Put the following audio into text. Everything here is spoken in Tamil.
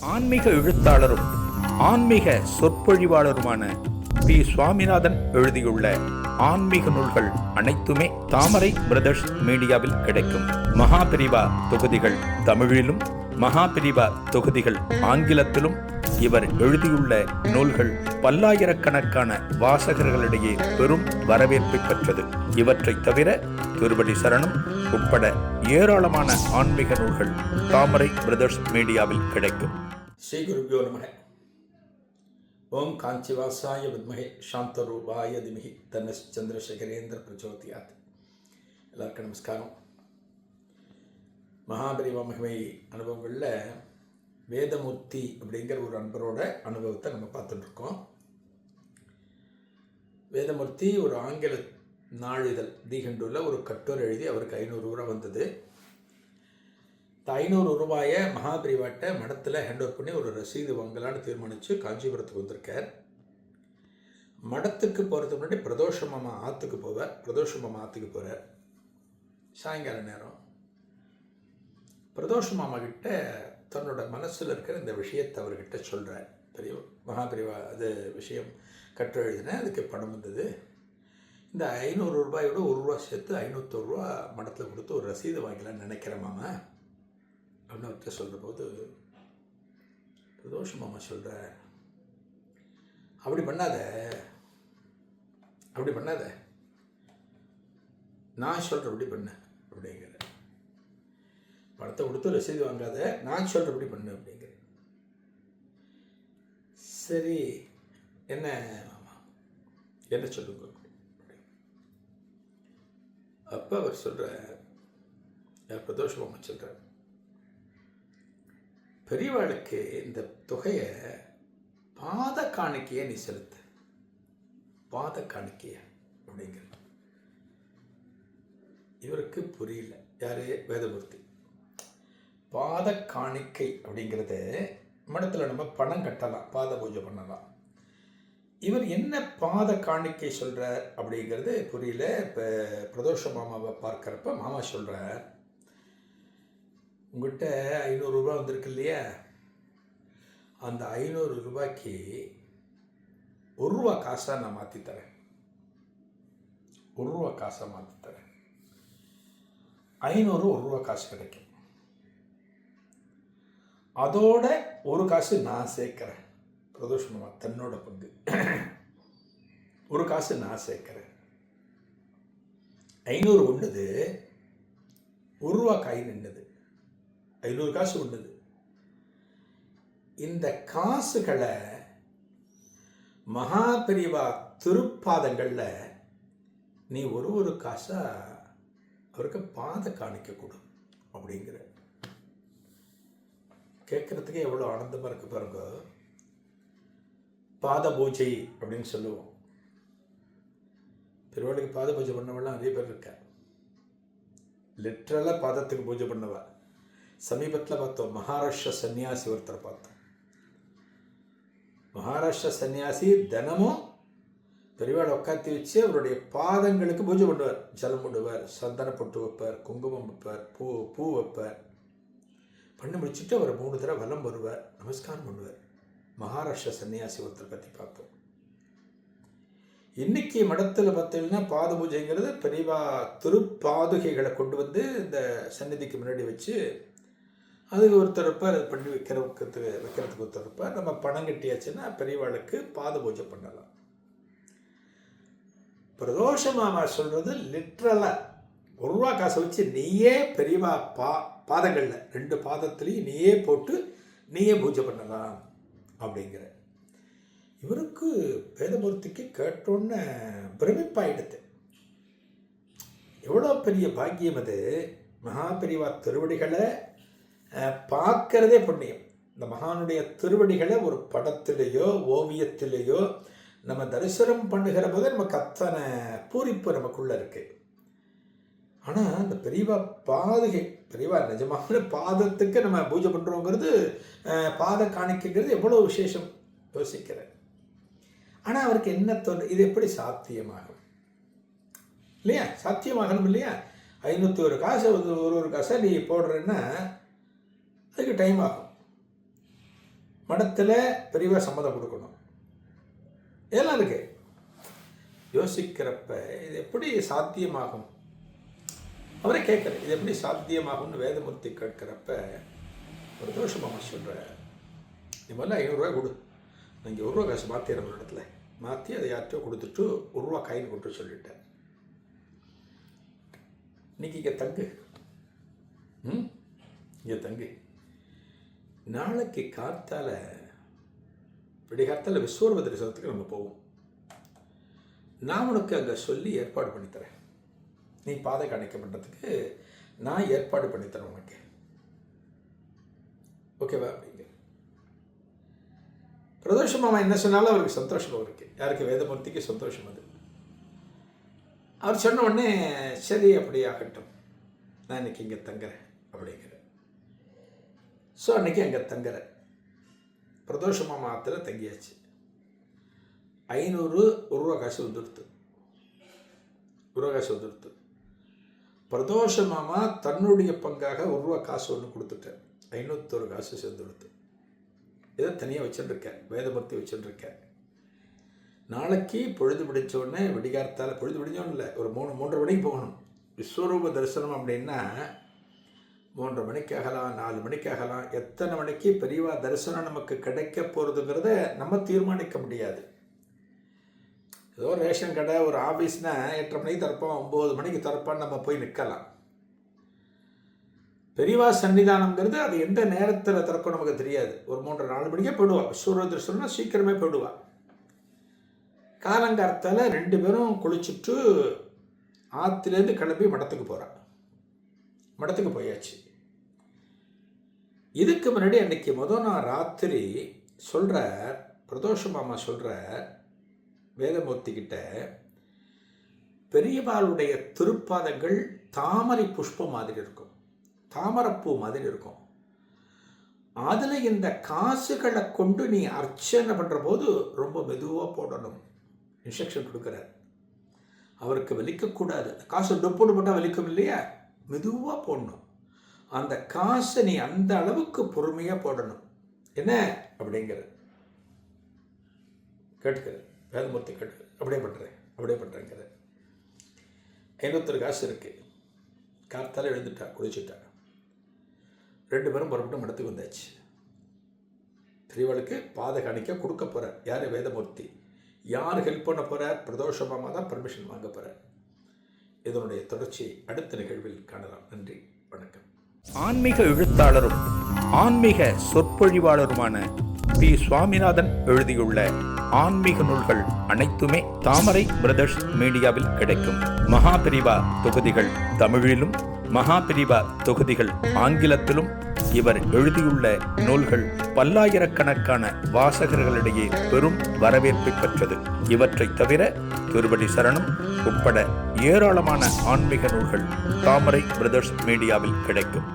ஆன்மீக எழுத்தாளரும் ஆன்மீக சொற்பொழிவாளருமான பி. சுவாமிநாதன் எழுதியுள்ள ஆன்மீக நூல்கள் அனைத்துமே தாமரை பிரதர்ஸ் மீடியாவில் கிடைக்கும். மகாபிரிவா தொகுதிகள் தமிழிலும், மகாபிரிவா தொகுதிகள் ஆங்கிலத்திலும் இவர் எழுதியுள்ள நூல்கள் பல்லாயிரக்கணக்கான வாசகர்களிடையே பெரும் வரவேற்பை பெற்றது. இவற்றை தவிர திருவடி சரணம் உட்பட ஏராளமான ஆன்மீக நூல்கள் தாமரை பிரதர்ஸ் மீடியாவில் கிடைக்கும். ஸ்ரீ குருபியோ நமக. ஓம் காஞ்சிவாசாய வித்மகே சாந்தரூபாய திமகி தன்னஸ் சந்திரசேகரேந்திர பிரச்சோதியாத். எல்லாருக்கும் நமஸ்காரம். மகாபரிவா மகிமை அனுபவங்களில் வேதமூர்த்தி அப்படிங்கிற ஒரு அன்பரோட அனுபவத்தை நம்ம பார்த்துட்டுருக்கோம். வேதமூர்த்தி ஒரு ஆங்கில நாளிதழ் தீகண்டூரில் ஒரு கட்டுரை எழுதி அவருக்கு 500 ரூபா வந்தது. இந்த 500 ரூபாயை மகாபிரிவாட்ட மடத்தில் ஹேண்ட் ஓவர் பண்ணி ஒரு ரசீது வாங்கலான்னு தீர்மானித்து காஞ்சிபுரத்துக்கு வந்திருக்கார். மடத்துக்கு போகிறதுக்கு முன்னாடி பிரதோஷ மாமா ஆற்றுக்கு போவார். பிரதோஷ மாமா ஆற்றுக்கு போகிறார். சாயங்கால நேரம் பிரதோஷ மாமா கிட்ட தன்னோட மனசில் இருக்கிற இந்த விஷயத்தை அவர்கிட்ட சொல்கிறார். பெரிய மகாபிரிவா அது விஷயம் கட்டுரை எழுதினேன், அதுக்கு பணம் வந்தது. இந்த 500 ரூபாயோட 1 ரூபா சேர்த்து 501 ரூபா மடத்தில் கொடுத்து ஒரு ரசீது வாங்கலான்னு நினைக்கிறேன் மாமா அப்படின்னு அவர்கிட்ட சொல்கிற போது பிரதோஷ மாமா சொல்கிற, அப்படி பண்ணாத, நான் சொல்கிறபடி பண்ணு அப்படிங்கிற. பணத்தை கொடுத்து ரசீது வாங்காத, நான் சொல்கிறபடி பண்ணு அப்படிங்கிற. சரி என்ன மாமா, என்ன சொல்லுங்க. அப்போ அவர் சொல்கிற, பிரதோஷ மாமா சொல்கிறார், பெரியவாளுக்கு இந்த தொகையை பாத காணிக்கையை நீ செலுத்து, பாத காணிக்கைய அப்படிங்கிற. இவருக்கு புரியல. யாரு? வேதமூர்த்தி. பாத காணிக்கை அப்படிங்கிறது மடத்தில் நம்ம பணம் கட்டலாம், பாத பூஜை பண்ணலாம். இவர் என்ன பாத காணிக்கை சொல்கிறார் அப்படிங்கிறது புரியல. இப்போ பிரதோஷ மாமாவை பார்க்குறப்ப மாமா சொல்கிறார், உங்கள்கிட்ட 500 ரூபா வந்திருக்கு இல்லையா, அந்த 500 ரூபாய்க்கு 1 ரூபா காசாக நான் மாற்றித்தரேன். 1 ரூபா காசாக மாற்றித்தரேன். 500 1 ரூபா காசு கிடைக்கும். அதோட 1 காசு நான் சேர்க்குறேன். பிரதோஷ மாமா தன்னோட பங்கு 1 காசு நான் சேர்க்குறேன். 500 ஒன்றுது, 1 ரூபா காய் நின்றுது, 500 காசு ஒன்றுது. இந்த காசுகளை மகாபெரிவா திருப்பாதங்களில் நீ ஒரு காசாக அவருக்கு பாத காணிக்க கொடு அப்படிங்கிற. கேட்குறதுக்கே எவ்வளோ ஆனந்தமாக இருக்கு பாருங்க. பாத பூஜை அப்படின்னு சொல்லுவோம். பெருவாளுக்கு பாத பூஜை பண்ணவெல்லாம் நிறைய பேர் இருக்கா. லிட்ரலாக பாதத்துக்கு பூஜை பண்ணவா. சமீபத்தில் பார்த்தோம், மகாராஷ்டிர சன்னியாசி ஒருத்தரை பார்த்தோம். மகாராஷ்டிர சன்னியாசி தினமும் பெரியவாளை உட்காத்தி வச்சு அவருடைய பாதங்களுக்கு பூஜை பண்ணுவார். ஜலம் போடுவார், சந்தன பொட்டு வைப்பார், குங்குமம் வைப்பார், பூ வைப்பார். பண்ணி முடிச்சுட்டு அவர் 3 தடவை வலம் வருவார், நமஸ்காரம் பண்ணுவார். மகாராஷ்டிர சன்னியாசி ஒருத்தர் பற்றி பார்ப்போம். இன்னைக்கு மடத்தில் பார்த்தீங்கன்னா பாத பூஜைங்கிறது பெரியவா திருப்பாதுகைகளை கொண்டு வந்து இந்த சந்நிதிக்கு முன்னாடி வச்சு அதுக்கு ஒருத்தர் இருப்பார், அது பண்ணி வைக்கிறதுக்கு ஒருத்தர் இருப்பார். நம்ம பணம் கட்டியாச்சுன்னா பெரியவாளுக்கு பாத பூஜை பண்ணலாம். பிரதோஷ மாமா சொல்கிறது லிட்ரலாக 1 ரூபா காசை வச்சு நீயே பெரியவா பாதங்களில் 2 பாதத்துலேயும் நீயே போட்டு நீயே பூஜை பண்ணலாம் அப்படிங்கிற. இவருக்கு வேதமூர்த்திக்கு கேட்டோன்னு பிரமிப்பாயிடுது. எவ்வளோ பெரிய பாக்கியம் அது. மகாபெரிவா திருவடிகளை பார்க்கறதே புண்ணியம். இந்த மகானுடைய திருவடிகளை ஒரு படத்திலேயோ ஓவியத்திலேயோ நம்ம தரிசனம் பண்ணுகிற போது நமக்கு அத்தனை பூரிப்பு நமக்குள்ளே இருக்குது. ஆனால் அந்த பெரியவா பாதுகை, பெரியவா நிஜமான பாதத்துக்கு நம்ம பூஜை பண்ணுறோங்கிறது, பாத காணிக்கைங்கிறது எவ்வளோ விசேஷம் யோசிக்கிறேன். ஆனால் அவருக்கு என்ன தோன்று, இது எப்படி சாத்தியமாகும் இல்லையா? சாத்தியமாகணும் இல்லையா? 501 காசை ஒரு காசை நீ போடுறேன்னா அதுக்கு டைம் ஆகும். மடத்தில் பெரியவா சம்மதம் கொடுக்கணும், இதெல்லாம் இருக்கு. யோசிக்கிறப்ப இது எப்படி சாத்தியமாகும், அவரே கேட்குற இது எப்படி சாத்தியமாகும்னு வேதமூர்த்தி கேட்குறப்ப ஒரு தோஷமாக சொல்கிற, நீ முதல்ல 500 ரூபாய் கொடு, நீங்கள் 1 ரூபா காசு மாற்றிடுற ஒரு இடத்துல மாற்றி அதை யார்கிட்டயோ கொடுத்துட்டு 1 ரூபா காயின் கொண்டு சொல்லிட்டேன். இன்னைக்கு இங்கே தங்கு, இங்கே தங்கு, நாளைக்கு கார்த்தால விடிகார்த்தால விஸ்வரூப தரிசனத்துக்கு நம்ம போவோம். நான் உனக்கு அங்கே சொல்லி ஏற்பாடு பண்ணித்தரேன், நீ பாதை காணிக்க பண்ணுறதுக்கு நான் ஏற்பாடு பண்ணித்தரேன் உனக்கு, ஓகேவா அப்படிங்க. பிரதோஷ மாமா என்ன சொன்னாலும் அவருக்கு சந்தோஷம், அவருக்கு யாருக்கு வேதமூர்த்திக்கு சந்தோஷம். அது அவர் சொன்ன உடனே சரி அப்படி ஆகட்டும், நான் இன்னைக்கு இங்கே தங்குறேன் அப்படிங்கிற. ஸோ அன்றைக்கி அங்கே தங்குறேன், பிரதோஷ மாமா ஆற்றுல தங்கியாச்சு. 500 1 ரூபா காசு வந்துடுத்து, 1 ரூபா காசு வந்துடுத்து. பிரதோஷ மாமா தன்னுடைய பங்காக 1 ரூபா காசு ஒன்று கொடுத்துட்டேன், 501 காசு சேர்ந்து கொடுத்து. இதை தனியாக வச்சுட்டுருக்கேன், வேதமூர்த்தி வச்சுட்டுருக்கேன். நாளைக்கு பொழுது பிடிச்ச உடனே விடிகார்த்தால், பொழுது பிடிச்சோன்னு இல்லை, ஒரு 3-3:30 மணிக்கு போகணும். விஸ்வரூப தரிசனம் அப்படின்னா 3:30 மணிக்கு ஆகலாம், 4 மணிக்கு ஆகலாம். எத்தனை மணிக்கு பெரியவா தரிசனம் நமக்கு கிடைக்க போகிறதுங்கிறத நம்ம தீர்மானிக்க முடியாது. ஏதோ ரேஷன் கடை, ஒரு ஆஃபீஸ்னா 8:30 மணிக்கு திறப்போம், 9 மணிக்கு திறப்பான்னு நம்ம போய் நிற்கலாம். பெரியவா சன்னிதானம்ங்கிறது அது எந்த நேரத்தில் திறக்கும் நமக்கு தெரியாது. ஒரு 3-4 மணிக்கே போயிடுவா. விஸ்வரூப தரிசனம்னா சீக்கிரமே போயிடுவா. காலங்காலத்தால் 2 பேரும் குளிச்சுட்டு ஆற்றுலேருந்து கிளம்பி மடத்துக்கு போகிறான். மடத்துக்கு போயாச்சு. இதுக்கு முன்னாடி அன்னைக்கு நாள் ராத்திரி சொல்கிற பிரதோஷ மாமா சொல்கிற வேதமூர்த்தி கிட்ட, பெரியவாளுடைய திருப்பாதங்கள் தாமரை புஷ்பம் மாதிரி இருக்கும், தாமரைப்பூ மாதிரி இருக்கும். அதில் இந்த காசுகளை கொண்டு நீ அர்ச்சனை பண்ணுற போது ரொம்ப மெதுவாக போடணும் இன்ஸ்ட்ரக்ஷன் கொடுக்குறார். அவருக்கு வலிக்கக்கூடாது. காசு டொப்புன்னு போட்டால் வலிக்கும் இல்லையா, மெதுவாக போடணும். அந்த காசை நீ அந்த அளவுக்கு பொறுமையாக போடணும். என்ன அப்படிங்கிற கேட்டுக்கிற வேதமூர்த்தி கேட்டுக்கிற, அப்படியே பண்ணுறேங்கிற. 501 காசு இருக்குது. காத்தால எழுந்துட்டா, குளிச்சுட்டா. 2 பேரும் புறப்பட்டு மடத்துக்கு வந்தாச்சு. பெரியவளுக்கு பாதை காணிக்க கொடுக்க போகிறார். யார்? வேதமூர்த்தி. யார் ஹெல்ப் பண்ண போகிறார்? பிரதோஷ மாமா தான் பர்மிஷன் வாங்க போகிறார். இதனுடைய தொடர்ச்சி அடுத்த நிகழ்வில் காணலாம். நன்றி, வணக்கம். ஆன்மீக எழுத்தாளரும் ஆன்மீக சொற்பொழிவாளருமான பி. சுவாமிநாதன் எழுதியுள்ள ஆன்மீக நூல்கள் அனைத்துமே தாமரை பிரதர்ஸ் மீடியாவில் கிடைக்கும். மகாபிரிவா தொகுதிகள் தமிழிலும், மகாபிரிவா தொகுதிகள் ஆங்கிலத்திலும் இவர் எழுதியுள்ள நூல்கள் பல்லாயிரக்கணக்கான வாசகர்களிடையே பெரும் வரவேற்பை பெற்றது. இவற்றை தவிர திருவடி சரணம் உட்பட ஏராளமான ஆன்மீக நூல்கள் தாமரை பிரதர்ஸ் மீடியாவில் கிடைக்கும்.